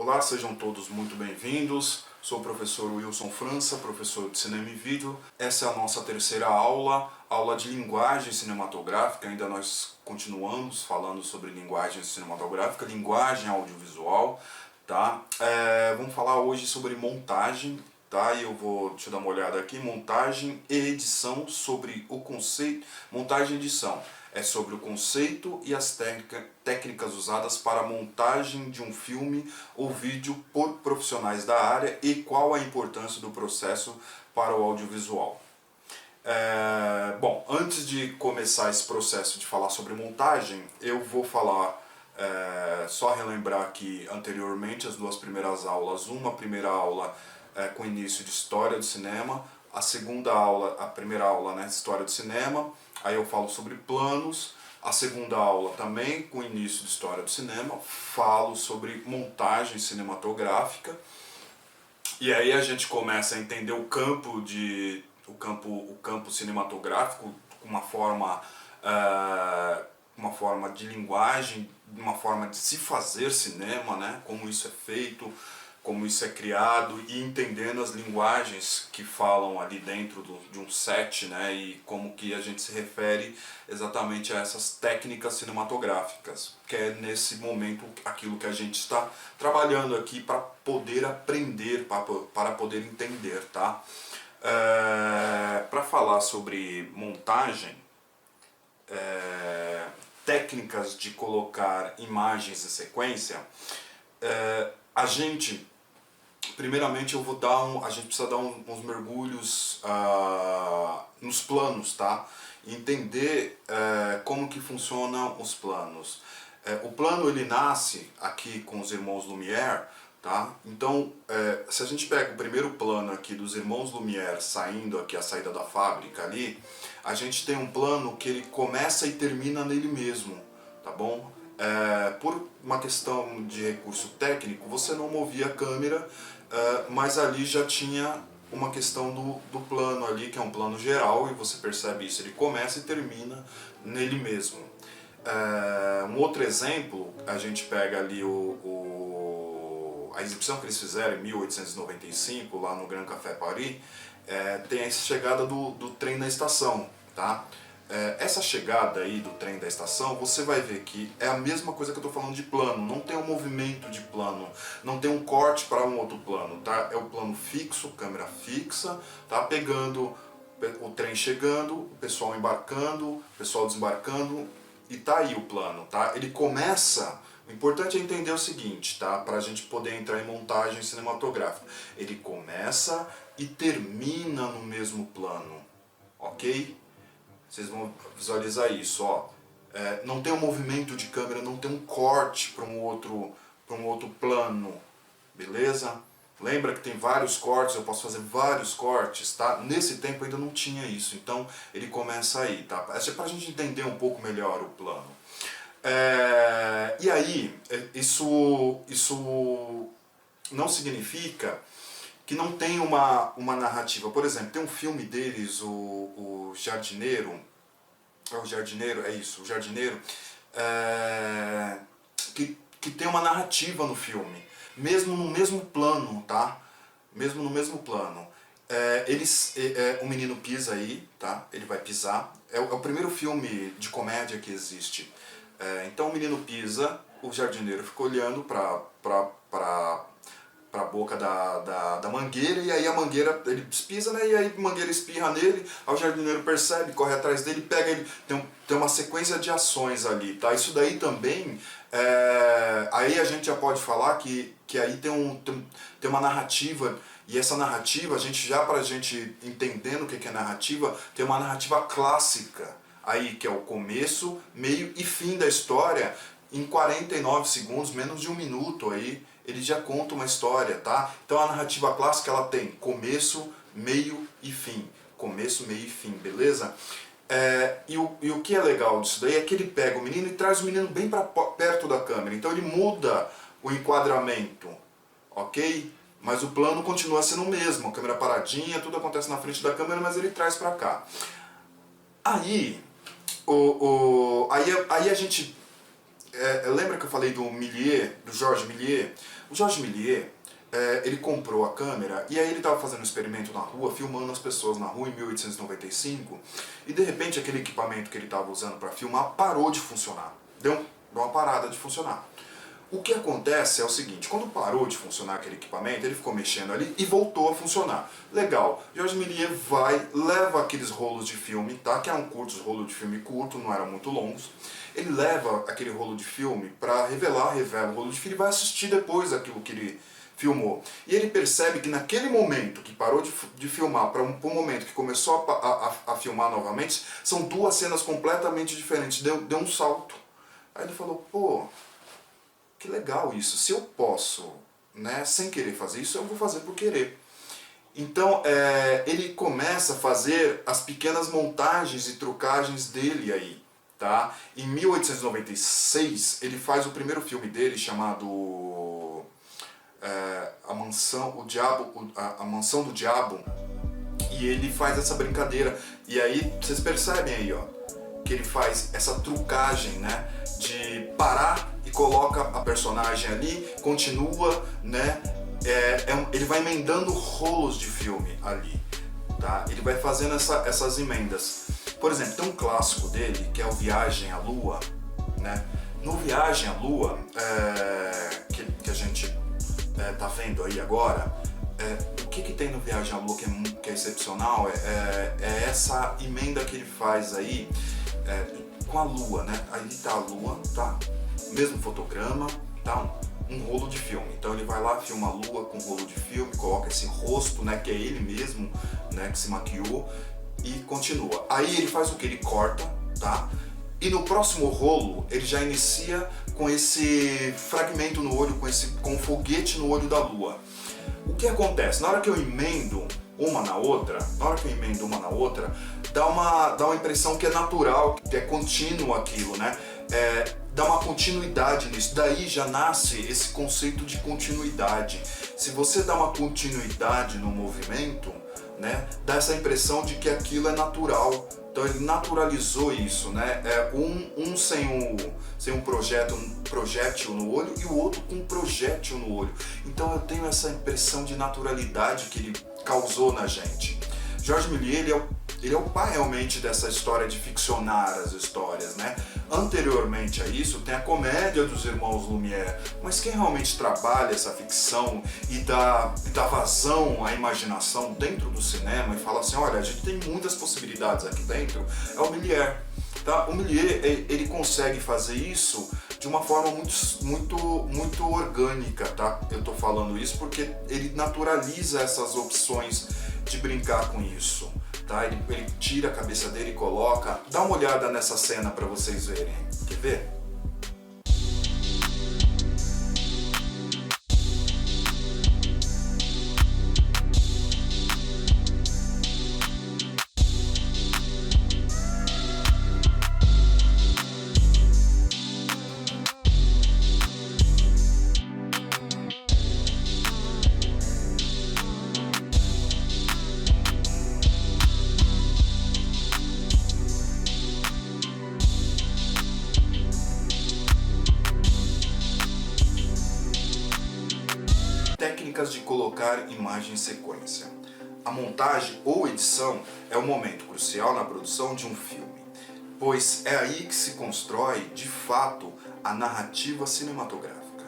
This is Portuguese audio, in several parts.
Olá, sejam todos muito bem-vindos. Sou o professor Wilson França, professor de cinema e vídeo. Essa é a nossa terceira aula, aula de linguagem cinematográfica. Ainda nós continuamos falando sobre linguagem cinematográfica, linguagem audiovisual, tá? Vamos falar hoje sobre montagem, tá? E eu vou, deixa eu dar uma olhada aqui, montagem e edição, sobre o conceito, montagem e edição. É sobre o conceito e as técnicas usadas para a montagem de um filme ou vídeo por profissionais da área e qual a importância do processo para o audiovisual. Bom, antes de começar esse processo de falar sobre montagem, eu vou falar, só relembrar aqui anteriormente as duas primeiras aulas. Uma primeira aula com início de história do cinema, a segunda aula, a primeira aula, né, história do cinema. Aí eu falo sobre planos, a segunda aula também com início de história do cinema, falo sobre montagem cinematográfica, e aí a gente começa a entender o campo cinematográfico com uma forma de linguagem, uma forma de se fazer cinema, né? Como isso é feito, como isso é criado, e entendendo as linguagens que falam ali dentro de um set, né, e como que a gente se refere exatamente a essas técnicas cinematográficas, que é nesse momento aquilo que a gente está trabalhando aqui para poder aprender, para poder entender, tá? Para falar sobre montagem, técnicas de colocar imagens em sequência, primeiramente a gente precisa dar uns mergulhos nos planos, tá? Entender como que funcionam os planos. O plano ele nasce aqui com os irmãos Lumière, tá? Então, se a gente pega o primeiro plano aqui dos irmãos Lumière saindo aqui, a saída da fábrica ali, a gente tem um plano que ele começa e termina nele mesmo, tá bom? Por uma questão de recurso técnico, você não movia a câmera, mas ali já tinha uma questão do plano ali, que é um plano geral, e você percebe isso, ele começa e termina nele mesmo. Um outro exemplo, a gente pega ali a exibição que eles fizeram em 1895, lá no Grand Café Paris, tem a chegada do trem na estação, tá? Essa chegada aí do trem da estação, você vai ver que é a mesma coisa que eu estou falando de plano, não tem um movimento de plano, não tem um corte para um outro plano, tá? É o plano fixo, câmera fixa, tá? Pegando o trem chegando, o pessoal embarcando, o pessoal desembarcando, e tá aí o plano, tá? Ele começa, o importante é entender o seguinte, tá? Para a gente poder entrar em montagem cinematográfica, ele começa e termina no mesmo plano, ok? Vocês vão visualizar isso, ó. Não tem um movimento de câmera, não tem um corte para um outro plano, beleza? Lembra que tem vários cortes, eu posso fazer vários cortes, tá? Nesse tempo ainda não tinha isso, então ele começa aí, tá? Essa é para a gente entender um pouco melhor o plano. E aí, isso não significa que não tem uma narrativa. Por exemplo, tem um filme deles, o Jardineiro, o Jardineiro, o Jardineiro, que tem uma narrativa no filme, mesmo no mesmo plano, tá? Mesmo no mesmo plano. O menino pisa aí, tá? Ele vai pisar. É o primeiro filme de comédia que existe. Então o menino pisa, o jardineiro fica olhando para a boca da mangueira, e aí a mangueira, ele pisa, né, e aí a mangueira espirra nele, aí o jardineiro percebe, corre atrás dele, pega ele, tem uma sequência de ações ali, tá? Isso daí também, aí a gente já pode falar que aí tem uma narrativa, e essa narrativa, pra gente entendendo o que é narrativa, tem uma narrativa clássica, aí que é o começo, meio e fim da história, em 49 segundos, menos de um minuto aí, ele já conta uma história, tá? Então a narrativa clássica, ela tem começo, meio e fim. Começo, meio e fim, beleza? E o que é legal disso daí é que ele pega o menino e traz o menino bem para perto da câmera. Então ele muda o enquadramento, ok? Mas o plano continua sendo o mesmo, a câmera paradinha, tudo acontece na frente da câmera, mas ele traz para cá. Aí a gente... lembra que eu falei do Méliès, do Georges Méliès? O Georges Méliès, ele comprou a câmera e aí ele estava fazendo um experimento na rua, filmando as pessoas na rua em 1895 e de repente aquele equipamento que ele estava usando para filmar parou de funcionar, deu uma parada de funcionar. O que acontece é o seguinte, quando parou de funcionar aquele equipamento, ele ficou mexendo ali e voltou a funcionar. Legal, Georges Méliès leva aqueles rolos de filme, tá? Que eram curtos, rolos de filme curto, não eram muito longos. Ele leva aquele rolo de filme para revela o rolo de filme e vai assistir depois aquilo que ele filmou. E ele percebe que naquele momento que parou de filmar para um momento que começou a filmar novamente, são duas cenas completamente diferentes, deu um salto. Aí ele falou, pô, que legal isso, se eu posso, né, sem querer fazer isso, eu vou fazer por querer. Então ele começa a fazer as pequenas montagens e trucagens dele aí. Tá? Em 1896 ele faz o primeiro filme dele chamado A Mansão do Diabo, e ele faz essa brincadeira. E aí vocês percebem aí, ó, que ele faz essa trucagem, né, de parar e coloca a personagem ali, continua, né, ele vai emendando rolos de filme ali, tá? Ele vai fazendo essas emendas. Por exemplo, tem um clássico dele que é o Viagem à Lua, né? No Viagem à Lua, que a gente tá vendo aí agora, o que tem no Viagem à Lua que é excepcional é essa emenda que ele faz aí com a Lua, né? Aí tá a Lua, tá? Mesmo fotograma, tá? Um rolo de filme. Então ele vai lá, filma a Lua com rolo de filme, coloca esse rosto, né? Que é ele mesmo, né? Que se maquiou. E continua. Aí ele faz o que? Ele corta, tá? E no próximo rolo ele já inicia com esse fragmento no olho, com um foguete no olho da Lua. O que acontece? Na hora que eu emendo uma na outra, dá uma impressão que é natural, que é contínuo aquilo, né? Dá uma continuidade nisso. Daí já nasce esse conceito de continuidade. Se você dá uma continuidade no movimento, né, dá essa impressão de que aquilo é natural. Então ele naturalizou isso, né? Um sem um projétil no olho e o outro com um projétil no olho. Então eu tenho essa impressão de naturalidade que ele causou na gente. Georges Méliès, ele é o pai realmente dessa história de ficcionar as histórias, né? Anteriormente a isso tem a comédia dos irmãos Lumière, mas quem realmente trabalha essa ficção e dá vazão à imaginação dentro do cinema e fala assim, olha, a gente tem muitas possibilidades aqui dentro, é o Méliès. Tá? O Méliès, ele consegue fazer isso de uma forma muito orgânica, tá? Eu tô falando isso porque ele naturaliza essas opções de brincar com isso. Tá? Ele tira a cabeça dele e coloca. Dá uma olhada nessa cena para vocês verem. Quer ver? Técnicas de colocar imagem em sequência. A montagem ou edição é um momento crucial na produção de um filme, pois é aí que se constrói, de fato, a narrativa cinematográfica.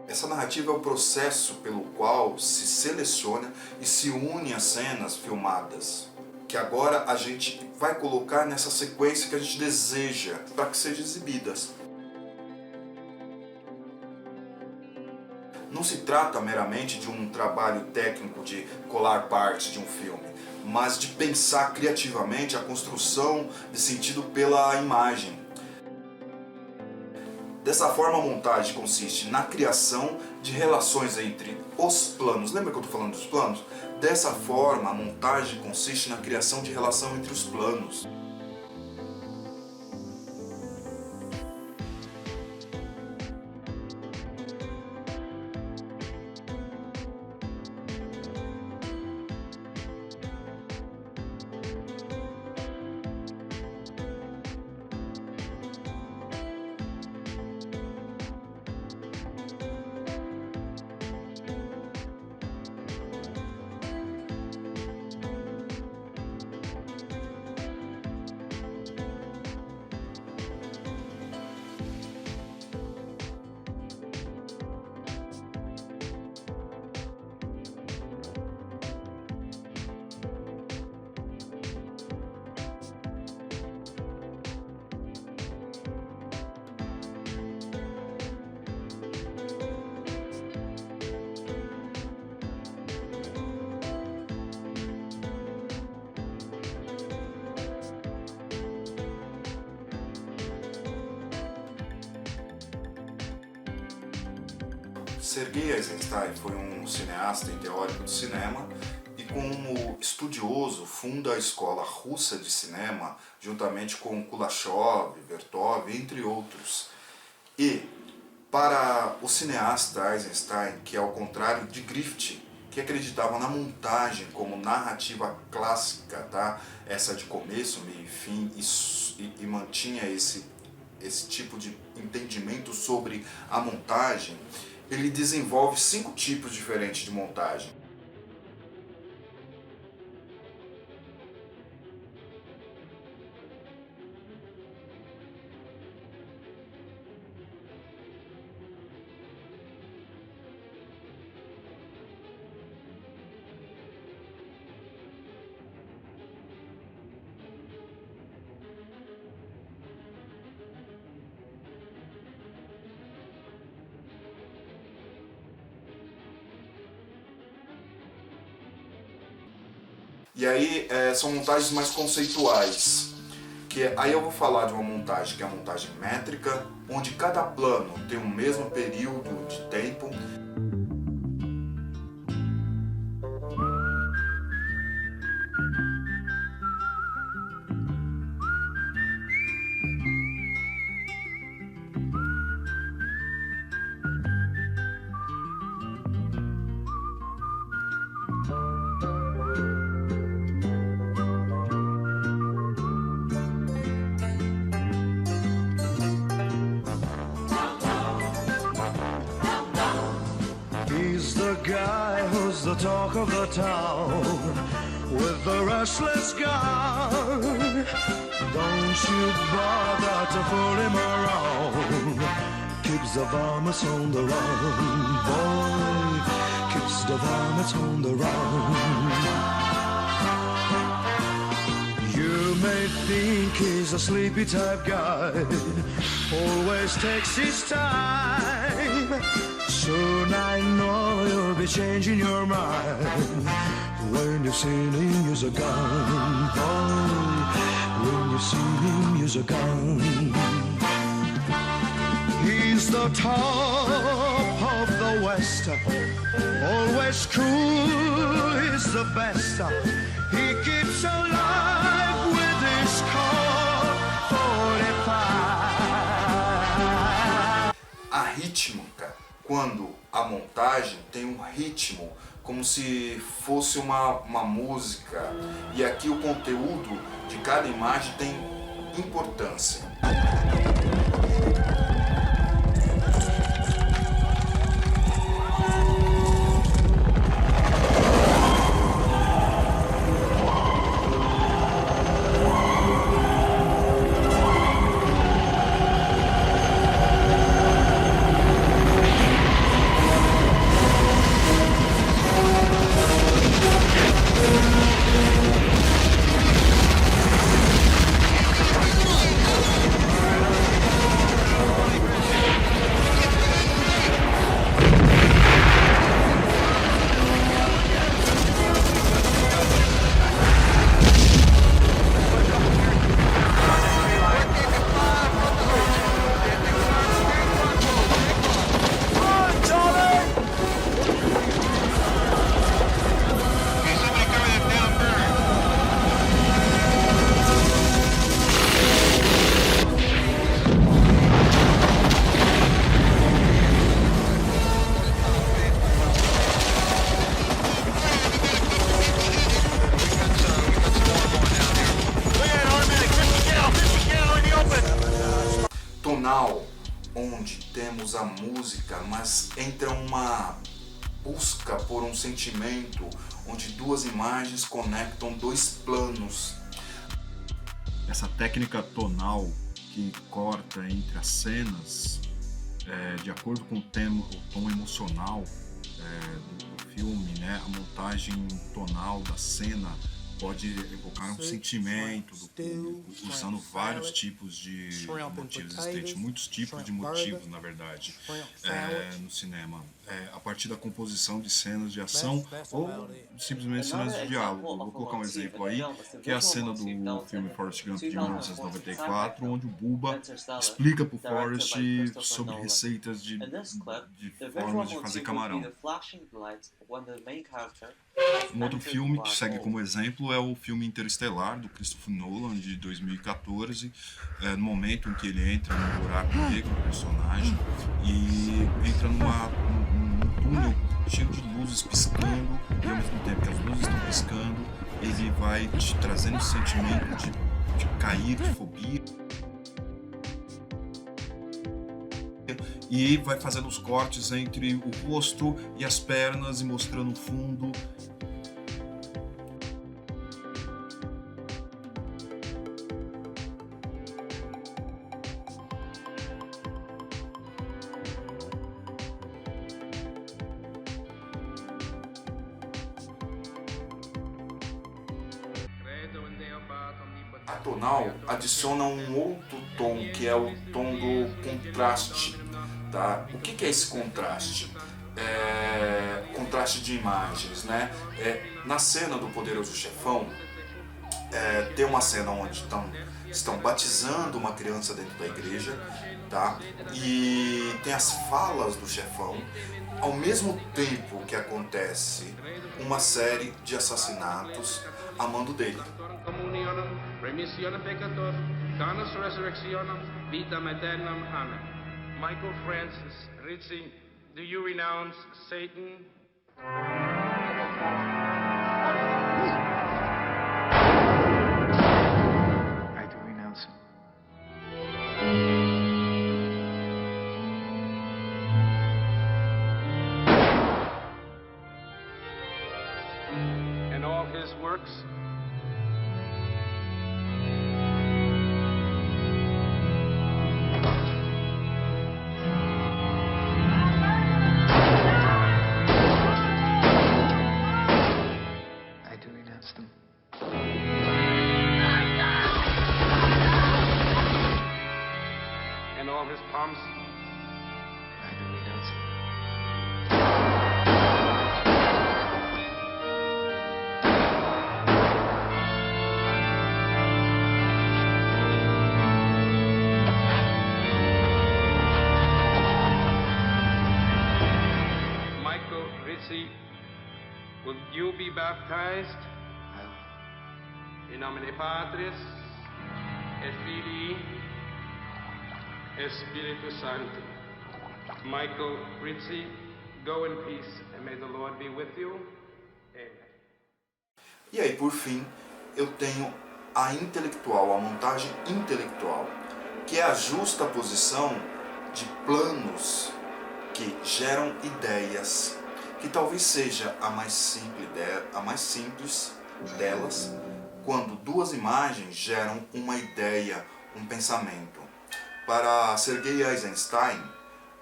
Essa narrativa é o processo pelo qual se seleciona e se une as cenas filmadas, que agora a gente vai colocar nessa sequência que a gente deseja para que sejam exibidas. Não se trata meramente de um trabalho técnico de colar partes de um filme, mas de pensar criativamente a construção de sentido pela imagem. Dessa forma, a montagem consiste na criação de relações entre os planos. Lembra que eu estou falando dos planos? Dessa forma, a montagem consiste na criação de relação entre os planos. Sergei Eisenstein foi um cineasta e teórico do cinema e, como estudioso, funda a escola russa de cinema juntamente com Kuleshov, Vertov, entre outros. E, para o cineasta Eisenstein, que ao contrário de Griffith, que acreditava na montagem como narrativa clássica, tá? Essa de começo, meio e fim, e mantinha esse tipo de entendimento sobre a montagem, ele desenvolve 5 tipos diferentes de montagem. E aí são montagens mais conceituais, que aí eu vou falar de uma montagem que é a montagem métrica, onde cada plano tem o mesmo período de tempo. Guy who's the talk of the town with the restless gun. Don't you bother to fool him around. Keeps the varmints on the run, boy. Keeps the varmints on the run. You may think he's a sleepy type guy, always takes his time. Soon I know you'll be changing your mind when you've seen him use a gun, boy. When you've seen him use a gun. He's the top of the West, always cool, he's the best. He keeps alive with his Colt 45. A rítmica, quando a montagem tem um ritmo, como se fosse uma música, e aqui o conteúdo de cada imagem tem importância. Tonal, onde temos a música, mas entra uma busca por um sentimento, onde duas imagens conectam dois planos. Essa técnica tonal que corta entre as cenas, de acordo com o tom emocional do filme, né? A montagem tonal da cena pode evocar um sentimento do público, usando vários tipos de motivos existentes, muitos tipos de motivos, na verdade, no cinema. A partir da composição de cenas de ação ou simplesmente cenas de diálogo. Eu vou colocar um exemplo aí, que é a cena do filme Forrest Gump de 1994, onde o Bubba explica para o Forrest sobre receitas de formas de fazer camarão. Um outro filme que segue como exemplo é o filme Interestelar, do Christopher Nolan, de 2014, no momento em que ele entra no buraco negro, o personagem, e entra num túnel cheio de luzes piscando, e ao mesmo tempo que as luzes estão piscando, ele vai te trazendo esse sentimento de cair, de fobia, e vai fazendo os cortes entre o rosto e as pernas e mostrando o fundo. A tonal adiciona um outro tom, que é o tom do contraste. Tá? O que é esse contraste? Contraste de imagens, né? Na cena do Poderoso Chefão, tem uma cena onde estão batizando uma criança dentro da igreja, tá? E tem as falas do chefão, ao mesmo tempo que acontece uma série de assassinatos a mando dele. Michael Francis Ritchie, do you renounce Satan? I do renounce him. And all his works? And all his palms? I do renounce him. Michael Ritchie, will you be baptized? I will. In nomine Patris, et Filii, et Spiritus Sancti. Michael Ritchie, go in peace, and may the Lord be with you. Amen. E aí, por fim, eu tenho a intelectual, a montagem intelectual, que é a justa posição de planos que geram ideias, que talvez seja a mais simples delas, quando duas imagens geram uma ideia, um pensamento. Para Sergei Eisenstein,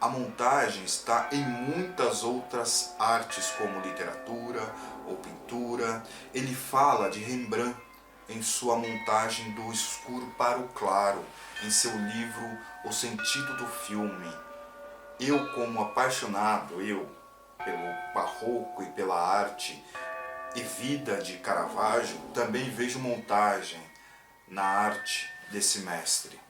a montagem está em muitas outras artes, como literatura ou pintura. Ele fala de Rembrandt em sua montagem do escuro para o claro, em seu livro O Sentido do Filme. Eu, como apaixonado, pelo barroco e pela arte e vida de Caravaggio, também vejo montagem na arte desse mestre.